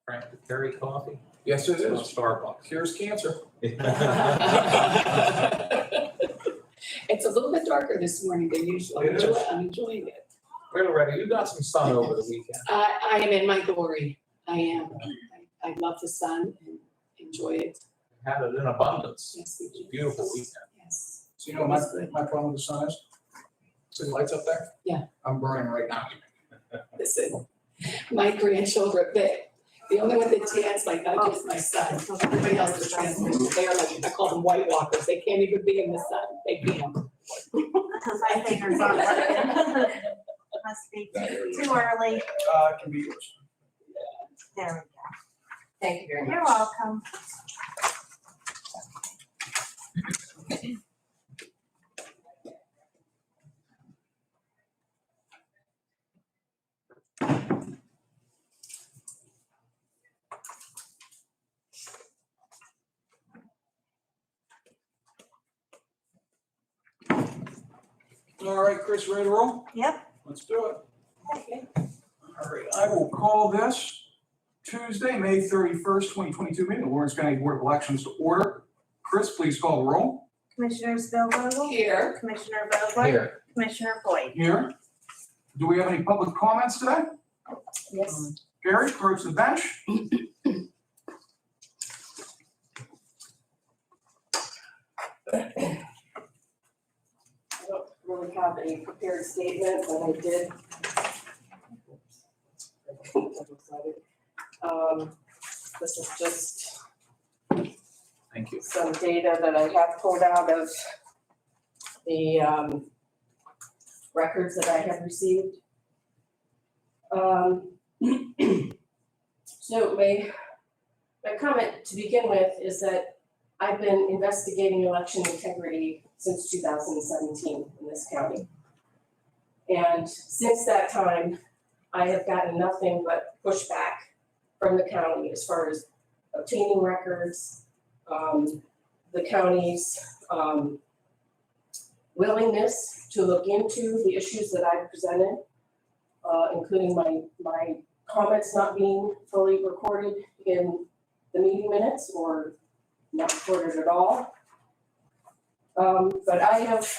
Frank Perry coffee? Yes, it It's from is. Starbucks. Cures cancer. It's a little bit darker this morning than usual. It is. I'm enjoying it. Wait, Loretta, you got some sun over the weekend. I am in my glory. I am. I love the sun and enjoy it. Had it in abundance. Yes, we do. Beautiful weekend. Yes. So you know what my problem with the sun is? See the lights up there? Yeah. I'm burning right now. Listen, my grandchildren, the only one that tans like that is my son. Everybody else is translucent. They are like, I call them white walkers. They can't even be in the sun. They can't. My fingers on it. Must be too early. It can be yours. There we go. Thank you very much. You're welcome. All right, Chris, ready to roll? Yep. Let's do it. All right, I will call this Tuesday, May 31st, 2022 meeting of Lawrence County Board of Elections to order. Chris, please call the roll. Commissioners Bill Vogel, Here. Commissioner Vogler, Here. Commissioner Boyd. Here. Do we have any public comments today? Yes. Gary, approach the bench. I don't really have a prepared statement, but I did. This is just Thank you. some data that I have pulled out of the records that I have received. So my comment to begin with is that I've been investigating election integrity since 2017 in this county. And since that time, I have gotten nothing but pushback from the county as far as obtaining records, the county's willingness to look into the issues that I've presented, including my comments not being fully recorded in the meeting minutes or not recorded at all. But I have,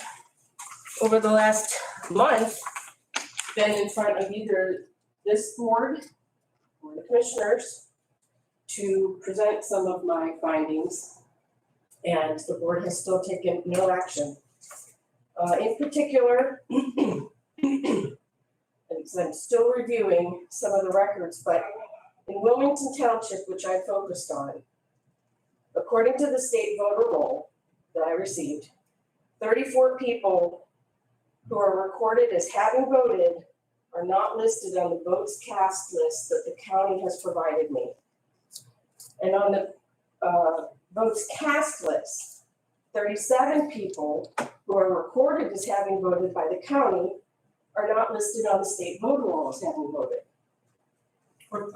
over the last month, been in front of either this board or the commissioners to present some of my findings, and the board has still taken no action. In particular, I'm still reviewing some of the records, but in Wilmington Township, which I focused on, according to the state voter roll that I received, 34 people who are recorded as having voted are not listed on the votes cast list that the county has provided me. And on the votes cast list, 37 people who are recorded as having voted by the county are not listed on the state voter roll as having voted, or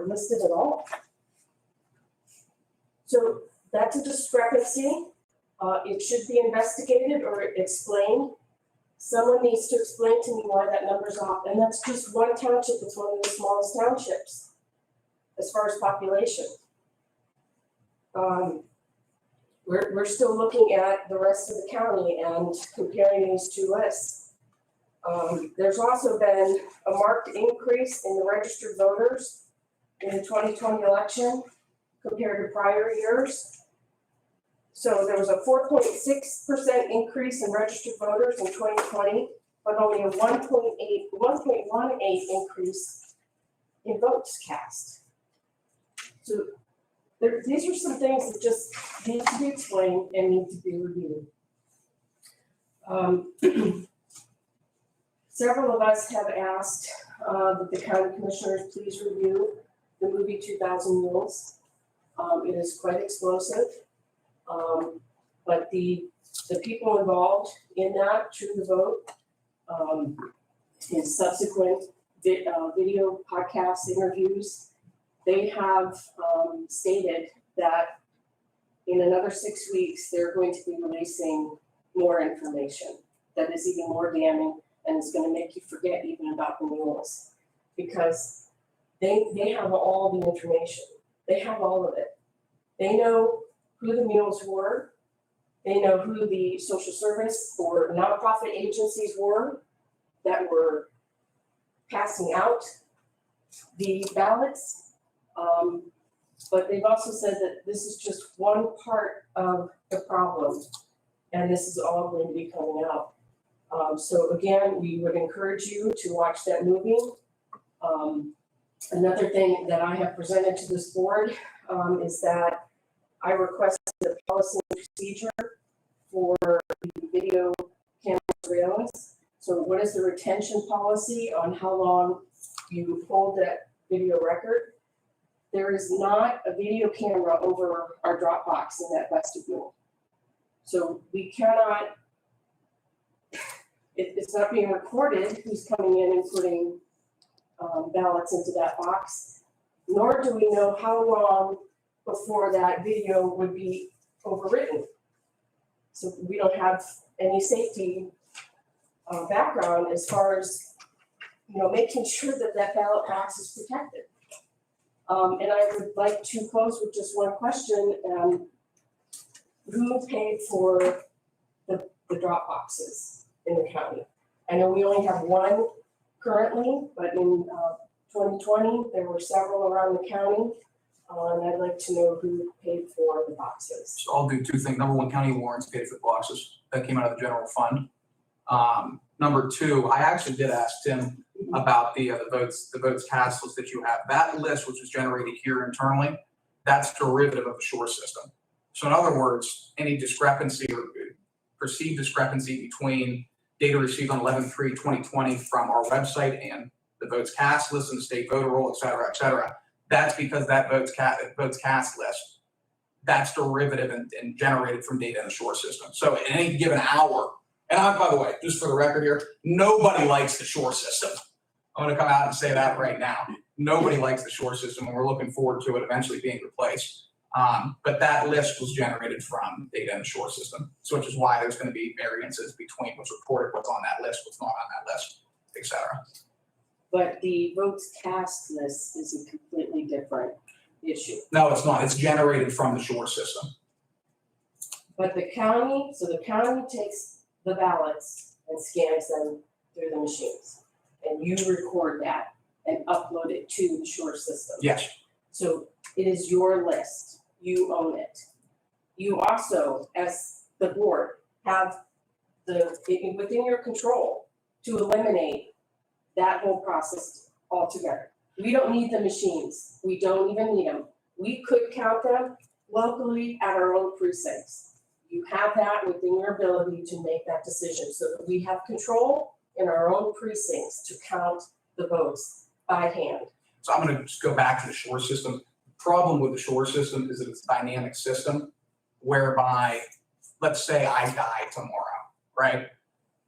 listed at all. So that's a discrepancy. It should be investigated or explained. Someone needs to explain to me why that number's off, and that's just one township. It's one of the smallest townships as far as population. We're still looking at the rest of the county and comparing these two lists. There's also been a marked increase in the registered voters in the 2020 election compared to prior years. So there was a 4.6% increase in registered voters in 2020, but only a 1.18 increase in votes cast. So these are some things that just need to be explained and need to be reviewed. Several of us have asked that the county commissioners please review the movie 2000 Mules. It is quite explosive, but the people involved in that, through the vote, in subsequent video podcasts, interviews, they have stated that in another 6 weeks, they're going to be releasing more information that is even more damning and is going to make you forget even about the mules. Because they have all the information. They have all of it. They know who the mules were. They know who the social service or nonprofit agencies were that were passing out the ballots. But they've also said that this is just one part of the problem, and this is all going to be coming out. So again, we would encourage you to watch that movie. Another thing that I have presented to this board is that I requested a policy and procedure for the video camera surveillance. So what is the retention policy on how long you hold that video record? There is not a video camera over our drop box in that vestibule. So we cannot, it's not being recorded who's coming in and putting ballots into that box, nor do we know how long before that video would be overwritten. So we don't have any safety background as far as, making sure that that ballot box is protected. And I would like to close with just one question. Who paid for the drop boxes in the county? I know we only have one currently, but in 2020, there were several around the county. And I'd like to know who paid for the boxes. So I'll do two things. Number one, County of Lawrence paid for the boxes. That came out of the general fund. Number two, I actually did ask Tim about the votes cast list that you have. That list, which was generated here internally, that's derivative of the Shore system. So in other words, any discrepancy or perceived discrepancy between data received on 11/3/2020 from our website and the votes cast list and the state voter roll, et cetera, that's because that votes cast list, that's derivative and generated from data in the Shore system. So in any given hour, and by the way, just for the record here, nobody likes the Shore system. I'm gonna come out and say that right now. Nobody likes the Shore system, and we're looking forward to it eventually being replaced. But that list was generated from data in the Shore system, so which is why there's gonna be variances between what's reported, what's on that list, what's not on that list, et cetera. But the votes cast list is a completely different issue. No, it's not. It's generated from the Shore system. But the county takes the ballots and scans them through the machines. And you record that and upload it to the Shore system. Yes. So it is your list. You own it. You also, as the board, have within your control to eliminate that whole process altogether. We don't need the machines. We don't even need them. We could count them locally at our own precincts. You have that within your ability to make that decision so that we have control in our own precincts to count the votes by hand. So I'm gonna just go back to the Shore system. The problem with the Shore system is that it's a dynamic system whereby, let's say I die tomorrow, right?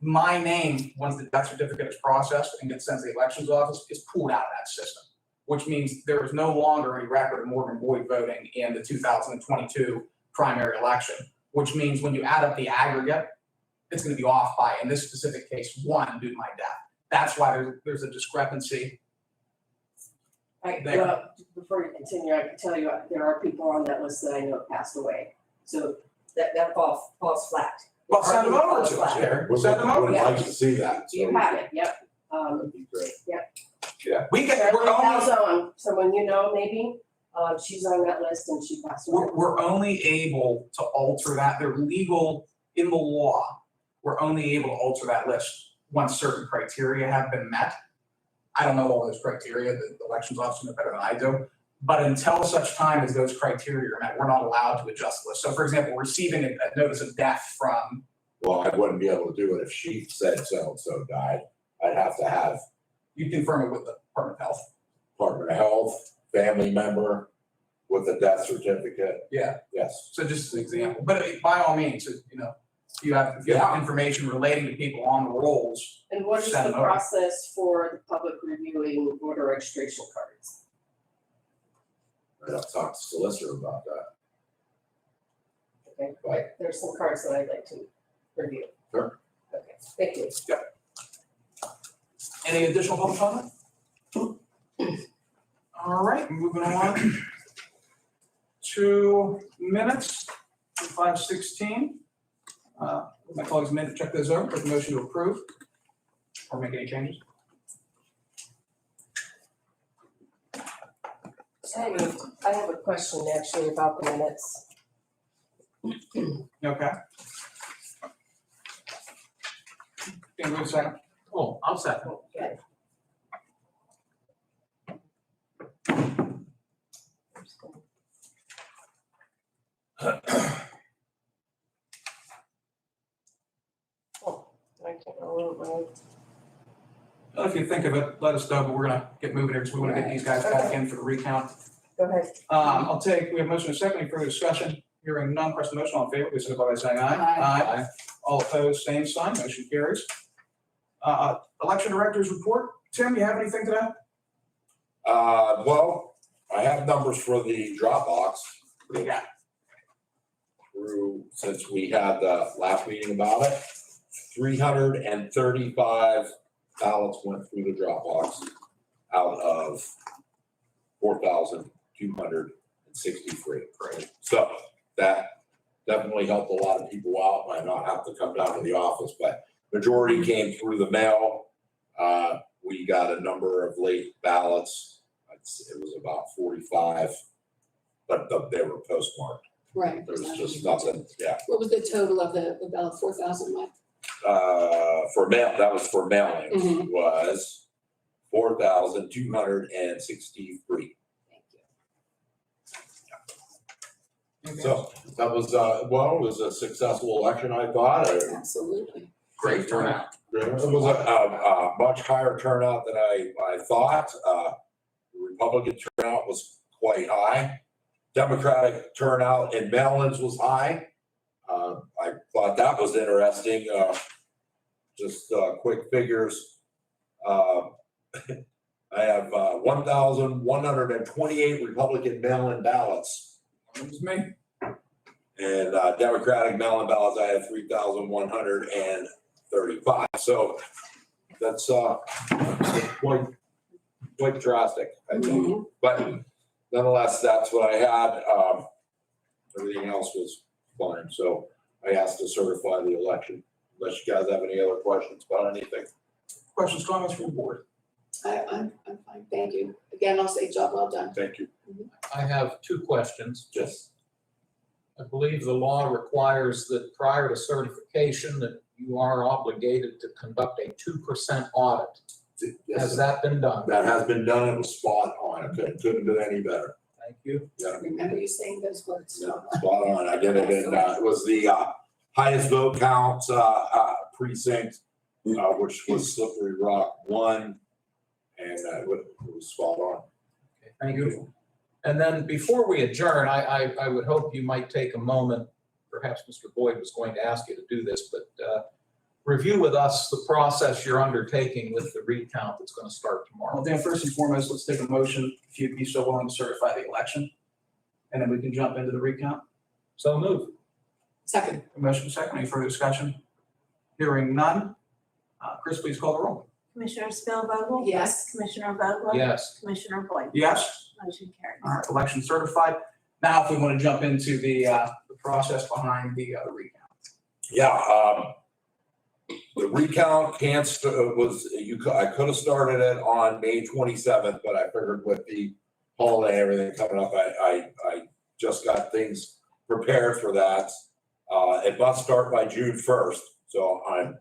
My name, once the death certificate is processed and gets sent to the elections office, is pulled out of that system, which means there is no longer any record of Morgan Boyd voting in the 2022 primary election, which means when you add up the aggregate, it's gonna be off by, in this specific case, 1 due to my death. That's why there's a discrepancy. Well, before you continue, I can tell you, there are people on that list that I know passed away. So that falls flat. Well, send them over to us, Eric. Send them over. Would like to see that. You have it, yep. That'd be great. Yeah, we're Carolyn only, Calzone, someone you know maybe, she's on that list and she passed away. we're only able to alter that. They're legal in the law. We're only able to alter that list once certain criteria have been met. I don't know all those criteria, the elections officer knows better than I do. But until such time as those criteria are met, we're not allowed to adjust the list. So for example, receiving a notice of death from, Well, I wouldn't be able to do it if she said so-and-so died. I'd have to have you confirm it with the Department of Health. Department of Health, family member with a death certificate. Yeah, Yes. so just an example, but by all means, if you have information relating to people on the rolls, And what is Send the them over. process for the public reviewing voter registration cards? I'd have to talk to solicitor about that. Okay, Right. there's some cards that I'd like to review. Sure. Okay, thank you. any additional public comment? All right, moving on to minutes, 5:16. My colleagues may check those over, take a motion to approve or make any changes. Hey, I have a question actually about the minutes. Okay. Can we wait a second? Oh, I'll second. Okay. Oh, I can't remember. If you think of it, let us know, but we're gonna get moving here, because we want to get these guys back in for the recount. Go ahead. We have motion and second, any further discussion? Hearing none, press the motion, all in favor, please signify by saying aye. Aye. All opposed, same sign, motion carries. Election directors report, Tim, you have anything today? Well, I have numbers for the Dropbox What do you got? through, since we had the last meeting about it. 335 ballots went through the Dropbox out of 4,263. Great. So that definitely helped a lot of people out, might not have to come down to the office, but majority came through the mail. We got a number of late ballots. It was about 45, but they were postmarked. Right. There was just nothing, yeah. What was the total of the ballot, 4,000 what? For mail, that was for mailings, Mhm. was 4,263. Thank you. So that was, well, it was a successful election, I thought. Absolutely. Great turnout. It was a much higher turnout than I thought. The Republican turnout was quite high. Democratic turnout in mail-ins was high. I thought that was interesting. Just quick figures. I have 1,128 Republican mail-in ballots. It was me. And Democratic mail-in ballots, I have 3,135. So that's quite drastic, I think. But nonetheless, that's what I had. Everything else was fine. So I asked to certify the election. Unless you guys have any other questions about anything. Questions, comments from the board? I'm fine, thank you. Again, I'll say job well done. Thank you. I have two questions. Yes. I believe the law requires that prior to certification that you are obligated to conduct a 2% audit. Yes, Has that been done? that has been done. It was spot on. It couldn't have been any better. Thank you. Yeah. Remember you saying those words. Yeah, spot on. I did it in, it was the highest vote count precinct, which was Slippery Rock 1, and it was spot on. Okay, thank you. And then before we adjourn, I would hope you might take a moment, perhaps Mr. Boyd was going to ask you to do this, but review with us the process you're undertaking with the recount that's going to start tomorrow. Well, Dan, first and foremost, let's take a motion, if you'd be so willing to certify the election, and then we can jump into the recount. So move. Second. A motion second, any further discussion? Hearing none. Chris, please call the roll. Commissioner Spielvogel? Yes. Commissioner Vogler? Yes. Commissioner Boyd? Yes. Motion carries. All right, election certified. Now, if we want to jump into the process behind the recount. Yeah, the recount I could have started it on May 27th, but I figured with the holiday and everything coming up, I just got things prepared for that. It must start by June 1st, so I'm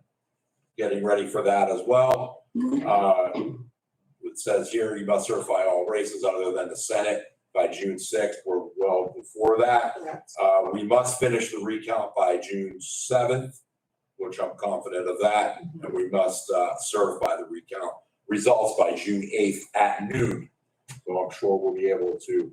getting ready for that as well. It says here you must certify all races other than the Senate by June 6th. We're well before that. Correct. We must finish the recount by June 7th, which I'm confident of that. And we must certify the recount results by June 8th at noon. So I'm sure we'll be able to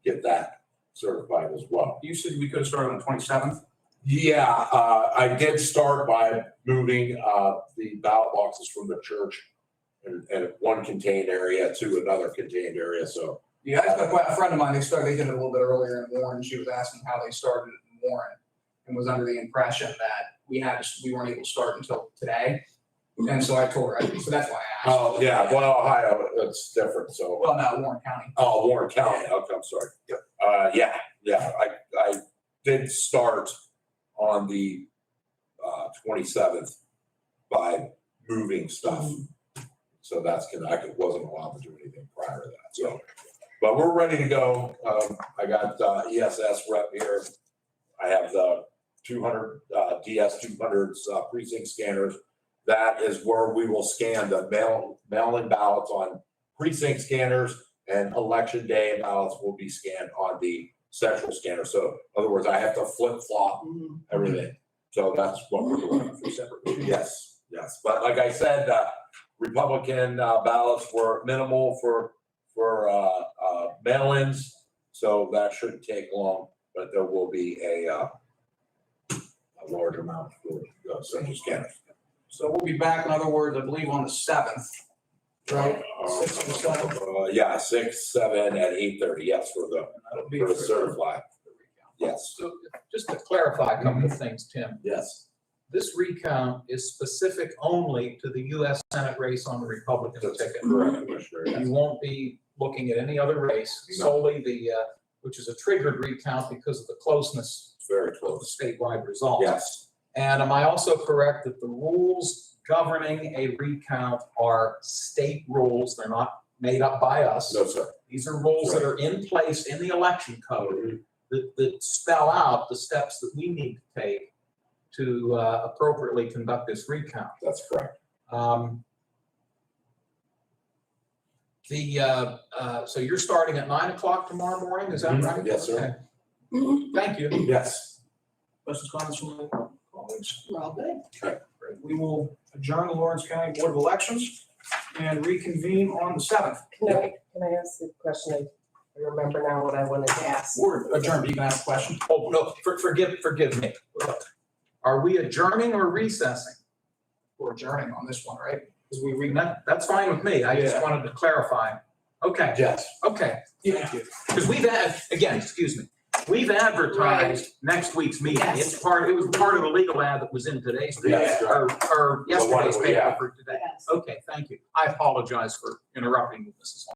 get that certified as well. You said we could have started on the 27th. Yeah, I did start by moving the ballot boxes from the church and one contained area to another contained area, so. Yeah, I got a friend of mine, they did it a little bit earlier in Warren. She was asking how they started it in Warren and was under the impression that we weren't able to start until today. And so I told her, so that's why I asked. Oh, yeah, well, Ohio, it's different, so. Well, no, Warren County. Oh, Warren County, okay, I'm sorry. Yep. Yeah, I did start on the 27th by moving stuff. So that's, I wasn't allowed to do anything prior to that, so. But we're ready to go. I got ESS rep here. I have the 200 DS200s precinct scanners. That is where we will scan the mail-in ballots on precinct scanners, and election day ballots will be scanned on the central scanner. So in other words, I have to flip-flop everything. So that's what we're doing. For separate. Yes. But like I said, Republican ballots were minimal for mail-ins, so that shouldn't take long, but there will be a large amount for central scanners. So we'll be back, in other words, I believe on the 7th, right? 6 or 7. Yeah, 6, 7, and 8:30, yes, for That'll be the for certified, yes, So just to clarify a couple of things, Tim, yes. this recount is specific only to the US Senate race on the Republican ticket. Correct, Commissioner, yes. You won't be looking at any other race, No. solely which is a triggered recount because of the closeness It's very of the close. statewide results. Yes, And am I also correct that the rules governing a recount are state rules? They're not made up by us. no, sir. These are rules that are in place in the election code that spell out the steps that we need to take to appropriately conduct this recount. That's correct. So you're starting at 9 o'clock tomorrow morning, is that right? Yes, sir. Okay. Thank you. Yes. Questions, comments from the colleagues? We're all good. Great. We will adjourn the Lawrence County Board of Elections and reconvene on the 7th. Can I ask a question? I remember now what I wanted to ask. We're adjourned, you can ask a question. Oh, no, forgive me. Are we adjourning or recessing? We're adjourning on this one, right? Because That's fine with me. I just Yeah. wanted to clarify. Okay, Yes. okay. Thank you. Because we've advertised next week's meeting. Yes. It was part of the legal ad that was in today's, Yes, or yesterday's yeah. paper for today. Yes. Okay, thank you. I apologize for interrupting you, Mrs. Long.